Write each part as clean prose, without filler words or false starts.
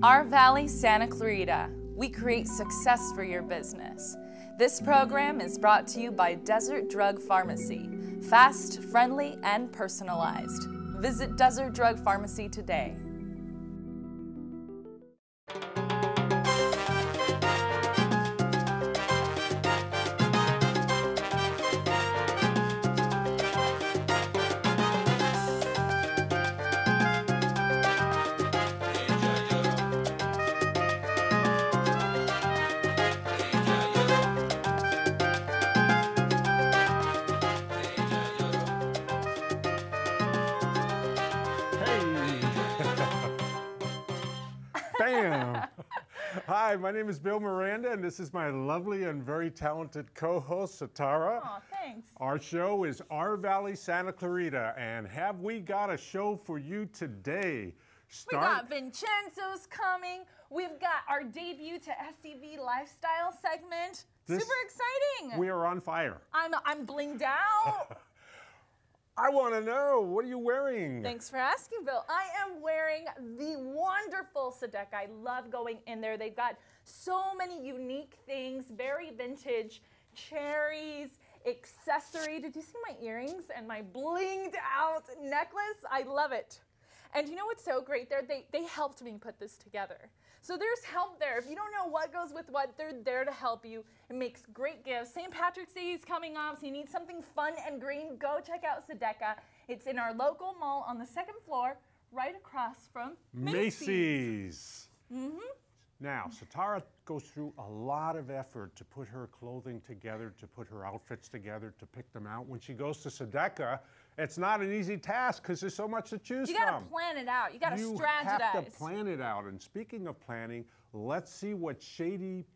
Our Valley Santa Clarita. We create success for your business. This program is brought to you by Desert Drug Pharmacy. Fast, friendly, and personalized. Visit Desert Drug Pharmacy today. Bam! Hi, my name is Bill Miranda, and this is my lovely and very talented co-host, Setareh. Aw, thanks. Our show is Our Valley Santa Clarita, and have we got a show for you today? We got Vincenzo's coming. We've got our debut to SCV Lifestyle segment. Super exciting. We are on fire. I'm blinged out. I want to know, what are you wearing? Thanks for asking, Bill. I am wearing the wonderful Setareh. I love going in there. They've got so many unique things, very vintage, cherries, accessory. Did you see my earrings and my blinged out necklace? I love it. And you know what's so great there? They helped me put this together. So there's help there. If you don't know what goes with what, they're there to help you. It makes great gifts. St. Patrick's Day is coming up, so you need something fun and green. Go check out Setareh. It's in our local mall on the second floor, right across from Macy's. Now, Setareh goes through a lot of effort to put her clothing together, to put her outfits together, to pick them out. When she goes to Setareh, it's not an easy task because there's so much to choose from. You gotta plan it out. You gotta strategize. You have to plan it out. And speaking of planning, let's see what Shady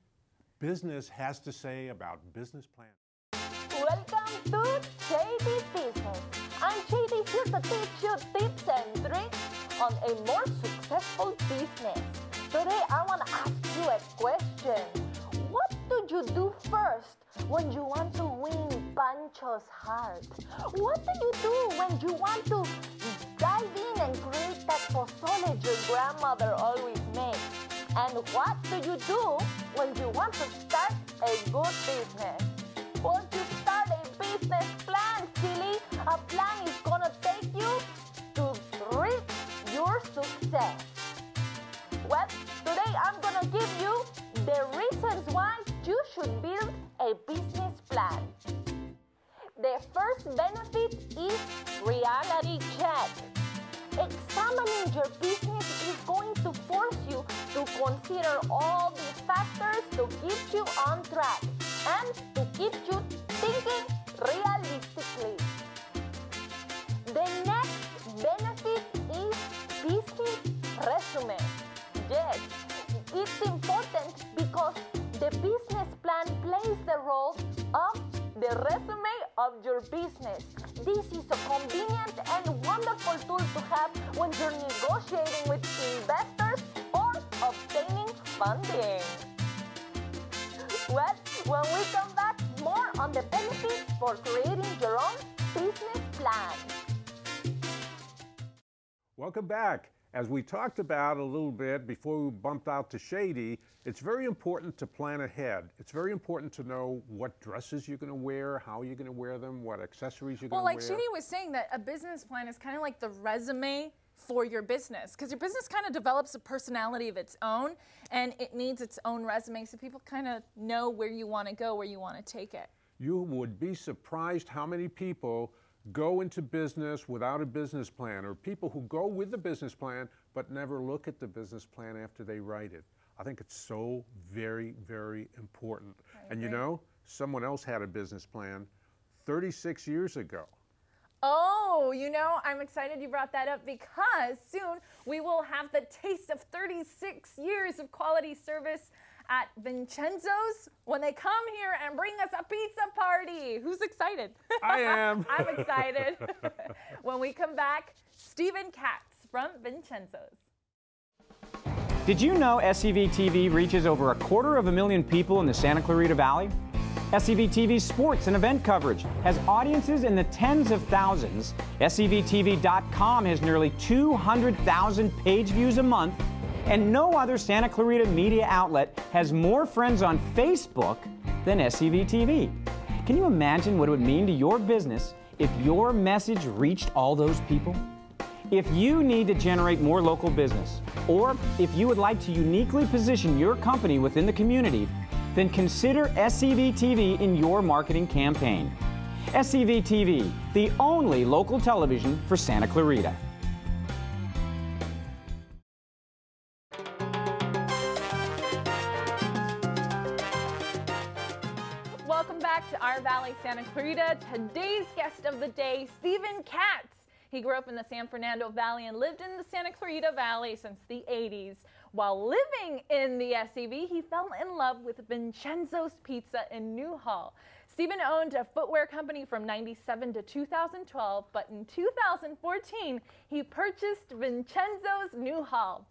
Business has to say about business planning. Welcome to Shady Business. I'm Shady here to teach you tips and tricks on a more successful business. Today, I want to ask you a question. What do you do first when you want to win Pancho's heart? What do you do when you want to dive in and create that pozole your grandmother always makes? And what do you do when you want to start a good business? Once you start a business plan, silly, a plan is gonna take you to reach your success. Well, today I'm gonna give you the reasons why you should build a business plan. The first benefit is reality check. Examining your business is going to force you to consider all the factors to keep you on track and to keep you thinking realistically. The next benefit is business resume. Yes, it's important because the business plan plays the role of the resume of your business. This is a convenient and wonderful tool to have when you're negotiating with investors or obtaining funding. Well, when we come back, more on the benefits for creating your own business plan. Welcome back. As we talked about a little bit before we bumped out to Shady, it's very important to plan ahead. It's very important to know what dresses you're going to wear, how you're going to wear them, what accessories you're going to wear. Well, like Shady was saying, that a business plan is kind of like the resume for your business, because your business kind of develops a personality of its own, and it needs its own resume so people kind of know where you want to go, where you want to take it. You would be surprised how many people go into business without a business plan, or people who go with the business plan but never look at the business plan after they write it. I think it's so very, very important. And you know, someone else had a business plan 36 years ago. Oh, you know, I'm excited you brought that up because soon we will have the taste of 36 years of quality service at Vincenzo's when they come here and bring us a pizza party. Who's excited? I am. I'm excited. When we come back, Steven Katz from Vincenzo's. Did you know SCV TV reaches over 250,000 people in the Santa Clarita Valley? SCV TV's sports and event coverage has audiences in the tens of thousands. SCVTV.com has nearly 200,000 page views a month. And no other Santa Clarita media outlet has more friends on Facebook than SCV TV. Can you imagine what it would mean to your business if your message reached all those people? If you need to generate more local business, or if you would like to uniquely position your company within the community, then consider SCV TV in your marketing campaign. SCV TV, the only local television for Santa Clarita. Welcome back to Our Valley, Santa Clarita. Today's guest of the day, Steven Katz. He grew up in the San Fernando Valley and lived in the Santa Clarita Valley since the 80s. While living in the SCV, he fell in love with Vincenzo's Pizza in Newhall. Steven owned a footwear company from '97 to 2012, but in 2014, he purchased Vincenzo's Newhall.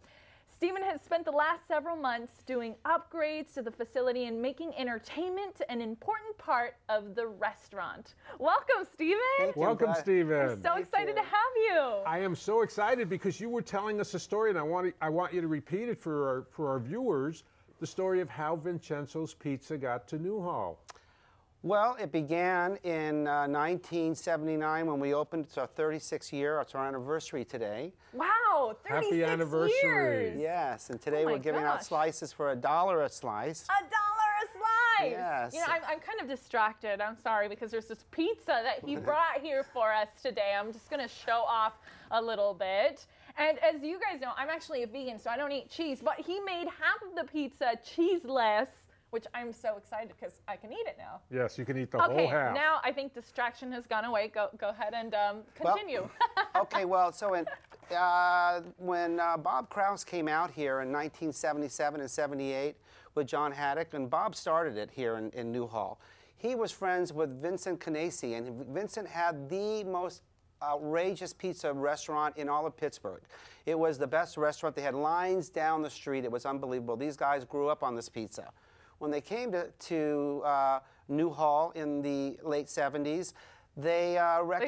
Steven has spent the last several months doing upgrades to the facility and making entertainment an important part of the restaurant. Welcome, Steven. Welcome, Steven. I'm so excited to have you. I am so excited because you were telling us a story, and I want you to repeat it for our viewers, the story of how Vincenzo's Pizza got to Newhall. Well, it began in 1979 when we opened. It's our 36th year. It's our anniversary today. Wow, 36 Happy anniversary. years. Yes, and today Oh my we're giving out gosh. slices for $1 a slice. $1 a slice. Yes. You know, I'm kind of distracted. I'm sorry, because there's this pizza that he brought here for us today. I'm just going to show off a little bit. And as you guys know, I'm actually a vegan, so I don't eat cheese. But he made half of the pizza cheeseless, which I'm so excited because I can eat it now. Yes, you can eat the whole half. Okay, now I think distraction has gone away. Go ahead and continue. Well, okay, well, so when Bob Krause came out here in 1977 and 78 with John Haddock, and Bob started it here in Newhall, he was friends with Vincent Katz, and Vincent had the most outrageous pizza restaurant in all of Pittsburgh. It was the best restaurant. They had lines down the street. It was unbelievable. These guys grew up on this pizza. When they came to Newhall in the late 70s, they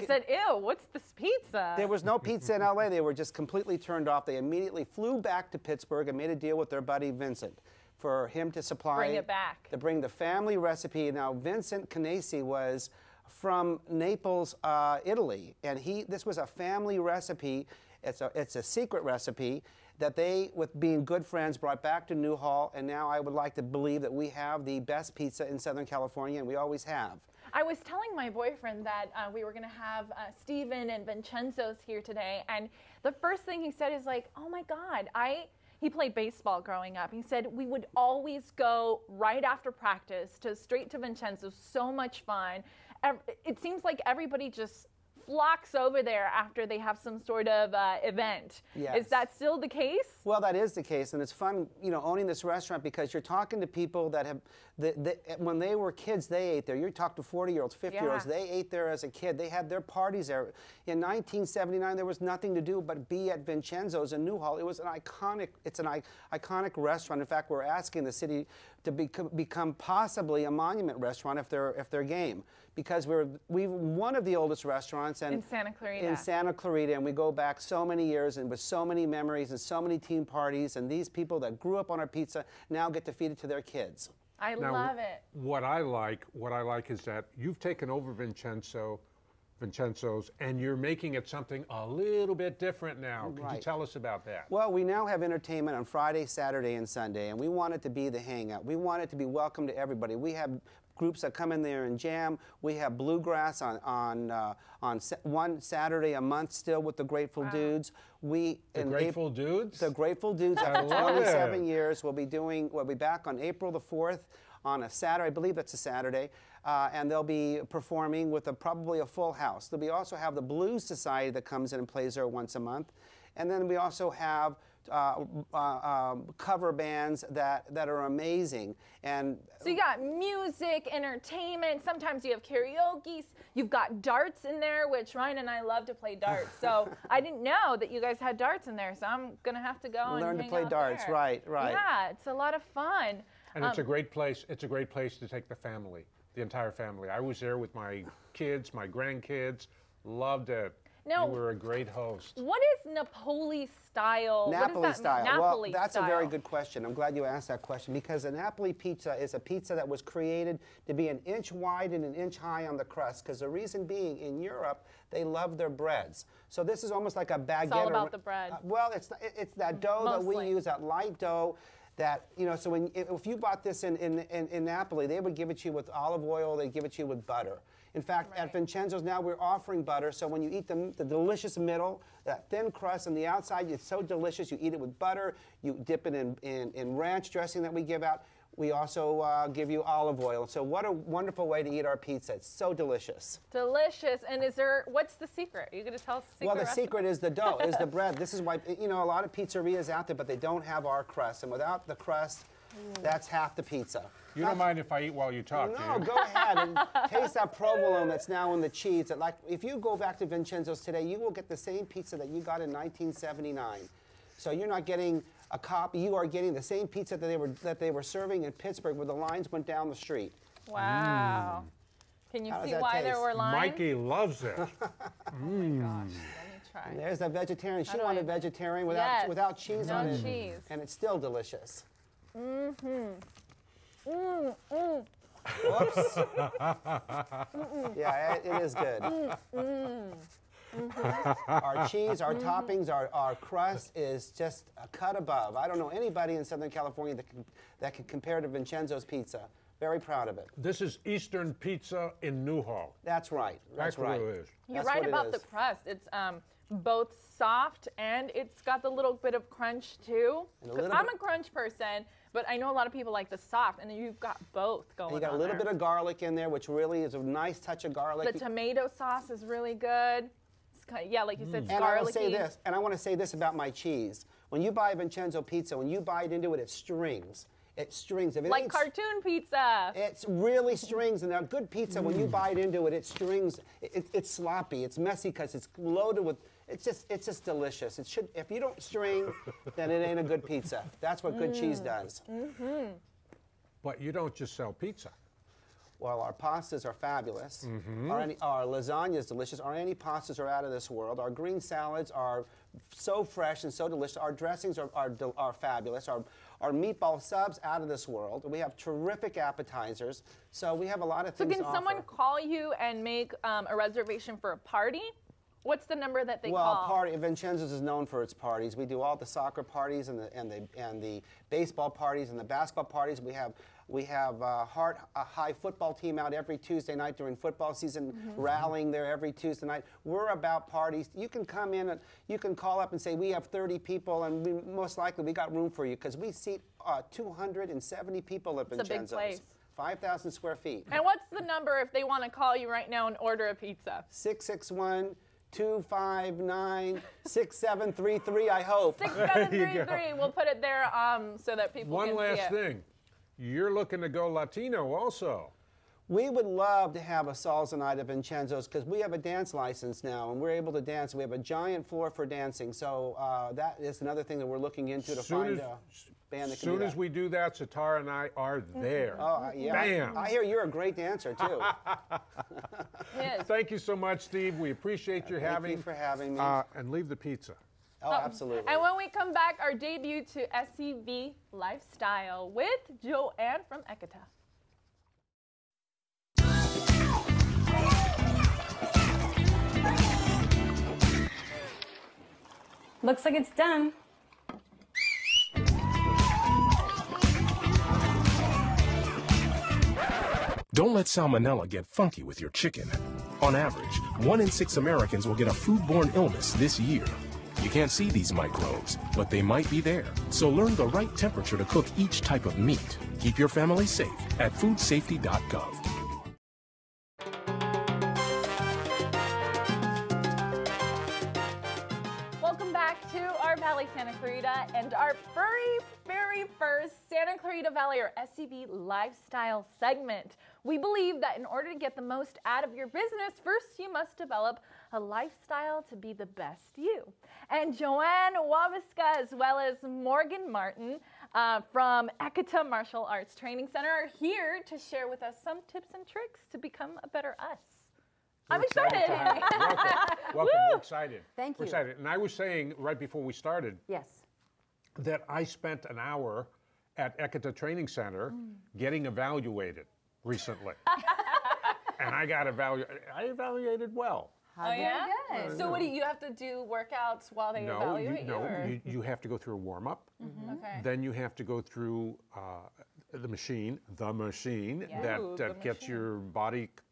said, ew, what's this pizza? There was no pizza in LA. They were just completely turned off. They immediately flew back to Pittsburgh and made a deal with their buddy Vincent for him to supply. Bring it back. To bring the family recipe. Now, Vincent Katz was from Naples, Italy, and this was a family recipe. It's a secret recipe that they, with being good friends, brought back to Newhall, and now I would like to believe that we have the best pizza in Southern California, and we always have. I was telling my boyfriend that we were going to have Steven and Vincenzo's here today, and the first thing he said is like, oh my God, he played baseball growing up. He said we would always go right after practice straight to Vincenzo's, so much fun. It seems like everybody just flocks over there after they have some sort of event. Yes. Is that still the case? Well, that is the case, and it's fun, you know, owning this restaurant because you're talking to people that have, when they were kids, they ate there. You talk to 40-years, 50-year-olds, they ate there as a kid. They had their parties there. In 1979, there was nothing to do but be at Vincenzo's in Newhall. It was an iconic restaurant. In fact, we're asking the city to become possibly a monument restaurant if they're game, because we're one of the oldest restaurants in Santa Clarita, and we go back so many years and with so many memories and so many team parties, and these people that grew up on our pizza now get to feed it to their kids. I love it. What I like is that you've taken over Vincenzo's, and you're making it something a little bit different now. Could you tell us about that? Well, we now have entertainment on Friday, Saturday, and Sunday, and we want it to be the hangout. We want it to be welcome to everybody. We have groups that come in there and jam. We have bluegrass on one Saturday a month still with the Grateful Dudes. The Grateful Dudes? The Grateful Dudes after 27 years. We'll be back on April the 4th on a Saturday. I believe that's a Saturday. And they'll be performing with probably a full house. We also have the Blues Society that comes in and plays there once a month. And then we also have cover bands that are amazing. And so you got music, entertainment, sometimes you have karaoke, you've got darts in there, which Ryan and I love to play darts. So I didn't know that you guys had darts in there, so I'm going to have to go and learn to hang play out darts, there. right. Yeah, it's a lot of fun. And it's a great place. It's a great place to take the family, the entire family. I was there with my kids, my grandkids, loved it. Now, you were a great host. What is Napoli style? Napoli style. Napoli well, that's style. a very good question. I'm glad you asked that question because a Napoli pizza is a pizza that was created to be an inch wide and an inch high on the crust. Because the reason being, in Europe, they love their breads. So this is almost like a baguette. It's all about the bread. Well, it's that dough that we use, that light dough. That, you know, so if you bought this in Napoli, they would give it to you with olive oil, they give it to you with butter. In fact, at Vincenzo's now we're offering butter, so when you eat the delicious middle, that thin crust on the outside, it's so delicious. You eat it with butter, you dip it in ranch dressing that we give out. We also give you olive oil. So what a wonderful way to eat our pizza. It's so delicious. Delicious. And what's the secret? Are you going to tell us the secret? Well, the secret is the dough, is the bread. This is why, you know, a lot of pizzerias out there, but they don't have our crust. And without the crust, that's half the pizza. You don't mind if I eat while you talk, do you? No, go ahead and taste that provolone that's now in the cheese. If you go back to Vincenzo's today, you will get the same pizza that you got in 1979. So you're not getting a copy. You are getting the same pizza that they were serving in Pittsburgh, where the lines went down the street. Wow. Can you see why there were lines? Mikey loves it. Oh my gosh. Let me try. And there's a vegetarian. She wanted vegetarian without cheese on it. Cheese. And it's still delicious. Whoops. Yeah, it is good. Our cheese, our toppings, our crust is just a cut above. I don't know anybody in Southern California that can compare to Vincenzo's pizza. Very proud of it. This is Eastern Pizza in Newhall. That's right. That's right. What it is. You're right about the crust. It's both soft and it's got the little bit of crunch too. I'm a crunch person, but I know a lot of people like the soft, and you've got both going on. You got a little bit of garlic in there, which really is a nice touch of garlic. The tomato sauce is really good. It's kind of, yeah, like you said, it's and garlicky. I want to say this about my cheese. When you buy a Vincenzo pizza, when you bite into it, it strings. It strings. If it like cartoon pizza. It really strings, and a good pizza, when you bite into it, it strings. It's sloppy. It's messy because it's loaded with. It's just delicious. It should. If you don't string, then it ain't a good pizza. That's what good cheese does. But you don't just sell pizza. Well, our pastas are fabulous. Our lasagna is delicious. Our antipastas are out of this world. Our green salads are so fresh and so delicious. Our dressings are fabulous. Our meatball subs, out of this world. We have terrific appetizers. So we have a lot of things to offer. So can someone call you and make a reservation for a party? What's the number that they call? Well, Vincenzo's is known for its parties. We do all the soccer parties and the baseball parties and the basketball parties. We have a high football team out every Tuesday night during football season, rallying there every Tuesday night. We're about parties. You can come in and you can call up and say, we have 30 people, and most likely we got room for you, because we seat 270 people at Vincenzo's. It's a big place. 5,000 square feet. And what's the number if they want to call you right now and order a pizza? 661-259-6733, I hope. 6733. We'll put it there so that people can see it. One last thing. You're looking to go Latino also. We would love to have a salsa night at Vincenzo's, because we have a dance license now, and we're able to dance. We have a giant floor for dancing, so that is another thing that we're looking into to find a band that can do that. As soon as we do that, Setareh and I are there. Oh, yeah. Bam! I hear you're a great dancer, too. Yes. Thank you so much, Steve. We appreciate your having. Thank you for having me. And leave the pizza. Oh, absolutely. And when we come back, our debut to SCV Lifestyle with Joann from Ekata. Looks like it's done. Don't let salmonella get funky with your chicken. On average, 1 in 6 Americans will get a foodborne illness this year. You can't see these microbes, but they might be there. So learn the right temperature to cook each type of meat. Keep your family safe at foodsafety.gov. Welcome back to our Valley Santa Clarita and our very first Santa Clarita Valley or SCV Lifestyle segment. We believe that in order to get the most out of your business, first you must develop a lifestyle to be the best you. And Joann, Wabisca, as well as Morgan Martin from Ekata Martial Arts Training Center are here to share with us some tips and tricks to become a better us. I'm excited. Welcome. We're excited. Thank We're you. excited. And I was saying right before we started Yes. that I spent an hour at Ekata Training Center getting evaluated recently. And I got evaluated well. Oh, yeah? So what do you have to do workouts while they evaluate you? Or? You have to go through a warm-up. Okay. Then you have to go through the machine that gets your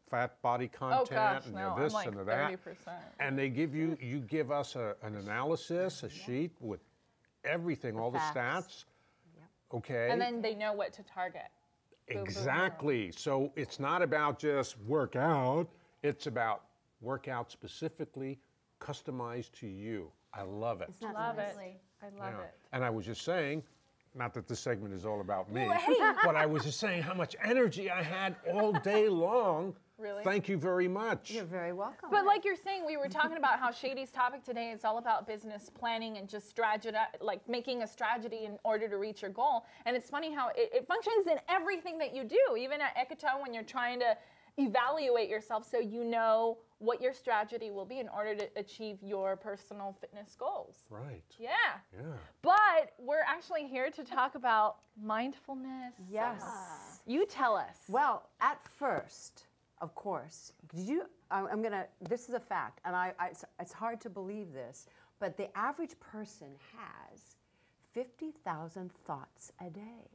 fat body content and your this I'm like and that. 30%. And they you give us an analysis, a sheet with everything, all the stats. Okay. And then they know what to target. Exactly. So it's not about just work out. It's about work out specifically, customized to you. I love it. I love it. I love it. And I was just saying, not that this segment is all about me, but I was just saying how much energy I had all day long. Really? Thank you very much. You're very welcome. But like you're saying, we were talking about how Shady's topic today is all about business planning and just strategy, like making a strategy in order to reach your goal. And it's funny how it functions in everything that you do, even at Ekata when you're trying to evaluate yourself so you know what your strategy will be in order to achieve your personal fitness goals. Right. Yeah. Yeah. But we're actually here to talk about mindfulness. Yes. You tell us. Well, at first, of course, this is a fact, and it's hard to believe this, but the average person has 50,000 thoughts a day.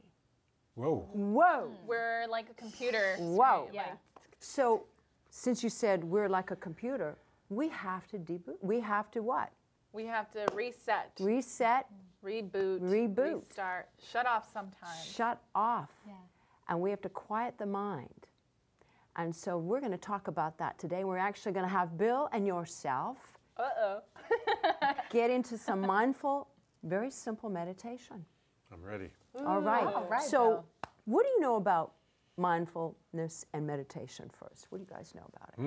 Whoa. Whoa. We're like a computer. Whoa. Yeah. So, since you said we're like a computer, we have to deboot. We have to what? We have to reset. Reset. Reboot. Restart. Shut off sometimes. Shut off. Yeah. And we have to quiet the mind. And so we're going to talk about that today. We're actually going to have Bill and yourself get into some mindful, very simple meditation. I'm ready. All right. So Bill. what do you know about mindfulness and meditation first? What do you guys know about it?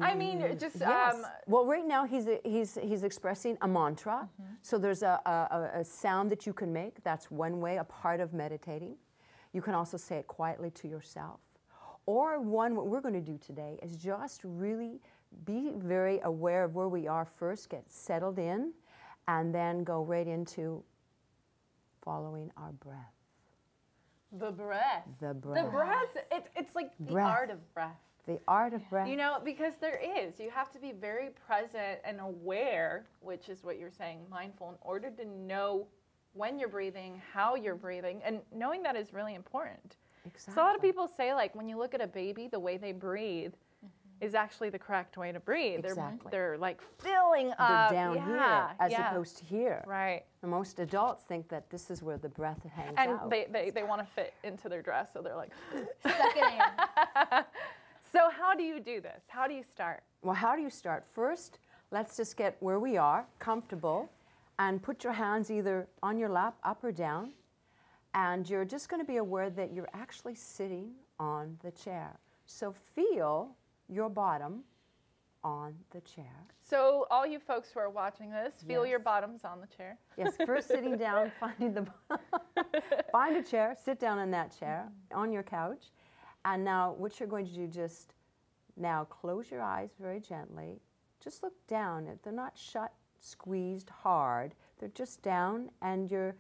I mean, just Yes. Well, right now he's expressing a mantra. So there's a sound that you can make. That's one way, a part of meditating. You can also say it quietly to yourself. Or what we're going to do today is just really be very aware of where we are first, get settled in, and then go right into following our breath. the breath. The breath. The breath. It's like the Breath. art of breath. The art of breath. You know, because there is. You have to be very present and aware, which is what you're saying, mindful, in order to know when you're breathing, how you're breathing, and knowing that is really important. Exactly. So a lot of people say, like, when you look at a baby, the way they breathe is actually the correct way to breathe. Exactly. They're like filling They're up. down here as opposed to here. Right. And most adults think that this is where the breath hangs And out. they want to fit into their dress, so they're like, Suck it in. So how do you do this? How do you start? Well, how do you start? First, let's just get where we are, comfortable, and put your hands either on your lap, up or down, and you're just going to be aware that you're actually sitting on the chair. So feel your bottom on the chair. So all you folks who are watching this, feel Yes. your bottoms on the chair. Yes, first sitting down, find a chair, sit down in that chair, on your couch, and now what you're going to do, just now close your eyes very gently. Just look down. They're not shut, squeezed hard. They're just down, and you're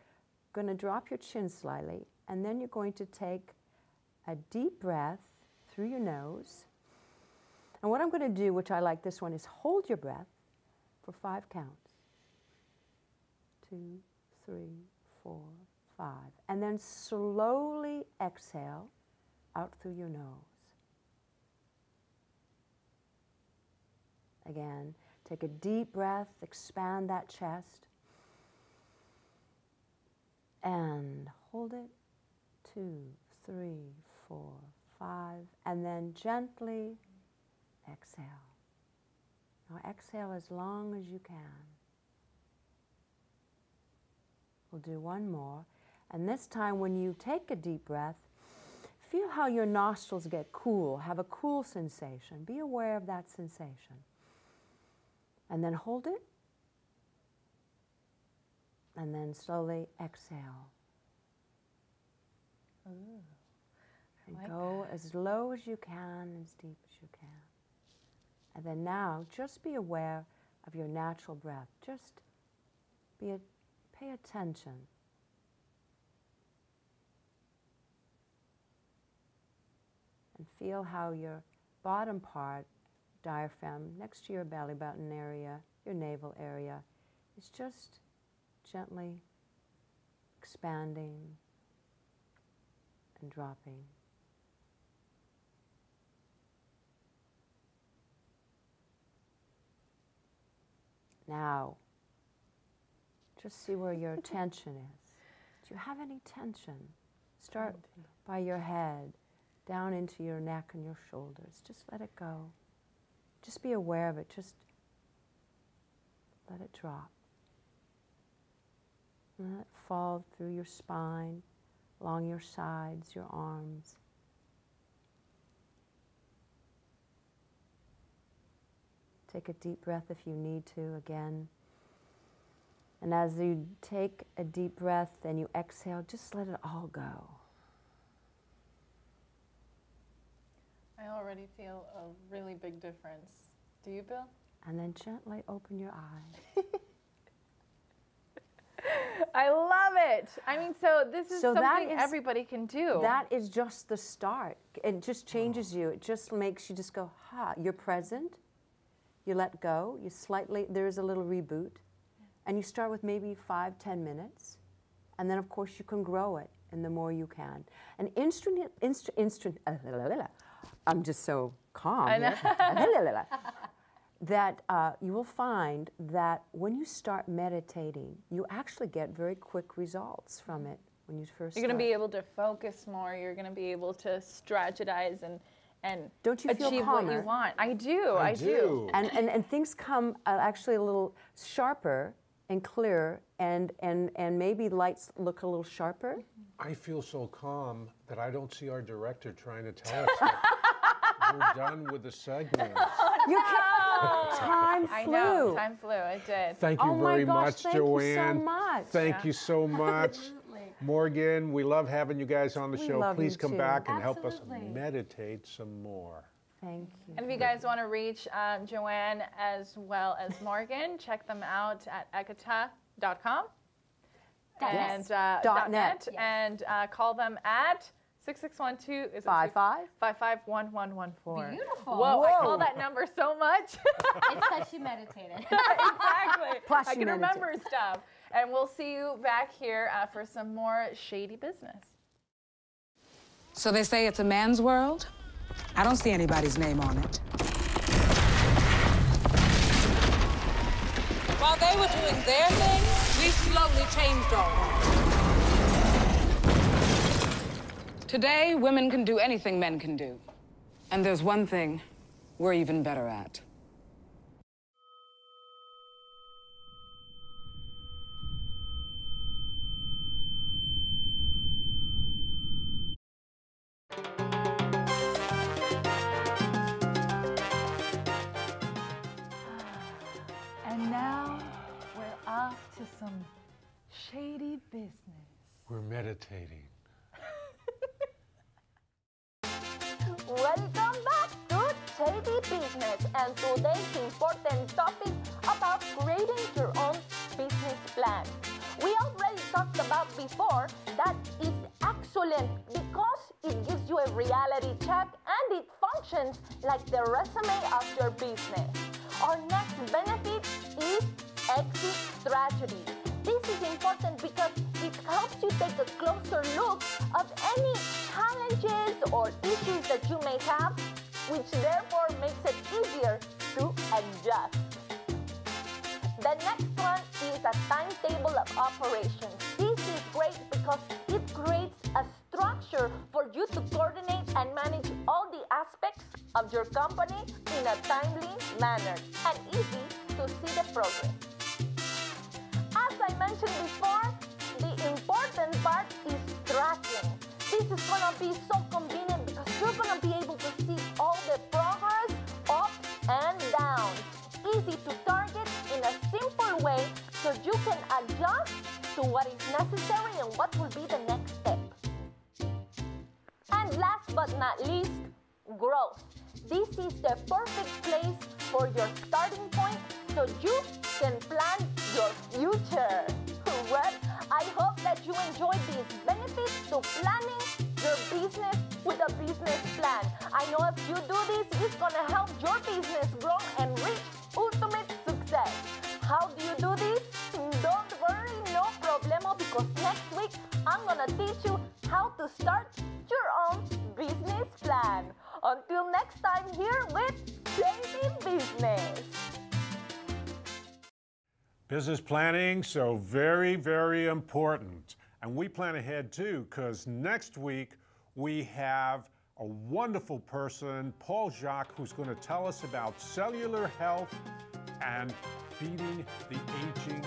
going to drop your chin slightly, and then you're going to take a deep breath through your nose. And what I'm going to do, which I like this one, is hold your breath for 5 counts. 2, 3, 4, 5. And then slowly exhale out through your nose. Again, take a deep breath, expand that chest. And hold it. 2, 3, 4, 5. And then gently exhale. Now exhale as long as you can. We'll do one more. And this time when you take a deep breath, feel how your nostrils get cool, have a cool sensation. Be aware of that sensation. And then hold it. And then slowly exhale. Ooh, And go as low as you can, as deep as you can. And then now, just be aware of your natural breath. Just pay attention. And feel how your bottom part, diaphragm, next to your belly button area, your navel area, is just gently expanding and dropping. Now, just see where your tension is. Do you have any tension? Start by your head, down into your neck and your shoulders. Just let it go. Just be aware of it. Just let it drop. Let it fall through your spine, along your sides, your arms. Take a deep breath if you need to, again. And as you take a deep breath and you exhale, just let it all go. I already feel a really big difference. Do you, Bill? And then gently open your eyes. I love it. I mean, so this is something everybody can do. That is just the start. It just changes you. It just makes you just go, ha, you're present. You let go. You slightly, there's a little reboot. And you start with maybe 5-10 minutes. And then, of course, you can grow it. And the more you can. And I'm just so calm. I know. That you will find that when you start meditating, you actually get very quick results from it when you first You're going to be able to focus more. You're going to be able to strategize and Don't you feel achieve calmer? what you want. I do. I do. And things come actually a little sharper and clearer, and maybe lights look a little sharper. I feel so calm that I don't see our director trying to tell us that we're done with the segment. You time flew. I know, time flew. It did. Thank you very much, Joanne. Thank you so much. Thank you so much. Morgan, we love having you guys on the show. Please come back and help us meditate some more. Thank you. And if you guys want to reach Joann as well as Morgan, check them out at ekata.com and .net, and call them at 6612 is 551114. Beautiful. Whoa, I call that number so much. It's because she meditated. Exactly. Plus I can remember stuff. And we'll see you back here for some more shady business. So they say it's a man's world? I don't see anybody's name on it. While they were doing their thing, we slowly changed all that. Today, women can do anything men can do. And there's one thing we're even better at. And now we're off to some shady business. We're meditating. Welcome back to Shady Business, and today's important topic about creating your own business plan. We already talked about before that is excellent because it gives you a reality check and it functions like the resume of your business. Our next benefit is exit strategy. This is important because it helps you take a closer look at any challenges or issues that you may have, which therefore makes it easier to adjust. The next one is a timetable of operations. This is great because it creates a structure for you to coordinate and manage all the aspects of your company in a timely manner and easy to see the progress. As I mentioned before, the important part is tracking. This is going to be so convenient because you're going to be able to see all the progress up and down. Easy to target in a simple way so you can adjust to what is necessary and what will be the next step. And And last but not least, growth. This is the perfect place for your starting point so you can plan your future. Well, I hope that you enjoyed these benefits to planning your business with a business plan. I know if you do this, it's gonna help your business grow and reach ultimate success. How do you do this? Don't worry, no problemo, because next week I'm gonna teach you how to start your own business plan. Until next time, here with JD Business. Business planning, so very, very important. And we plan ahead too, because next week we have a wonderful person, Paul Jacques, who's going to tell us about cellular health and beating the aging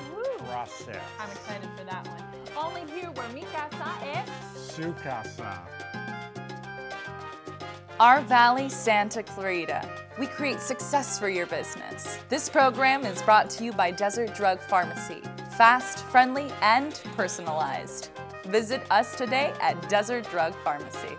process. I'm excited for that one. Only here where mi casa es Su casa. Our Valley, Santa Clarita. We create success for your business. This program is brought to you by Desert Drug Pharmacy. Fast, friendly, and personalized. Visit us today at Desert Drug Pharmacy.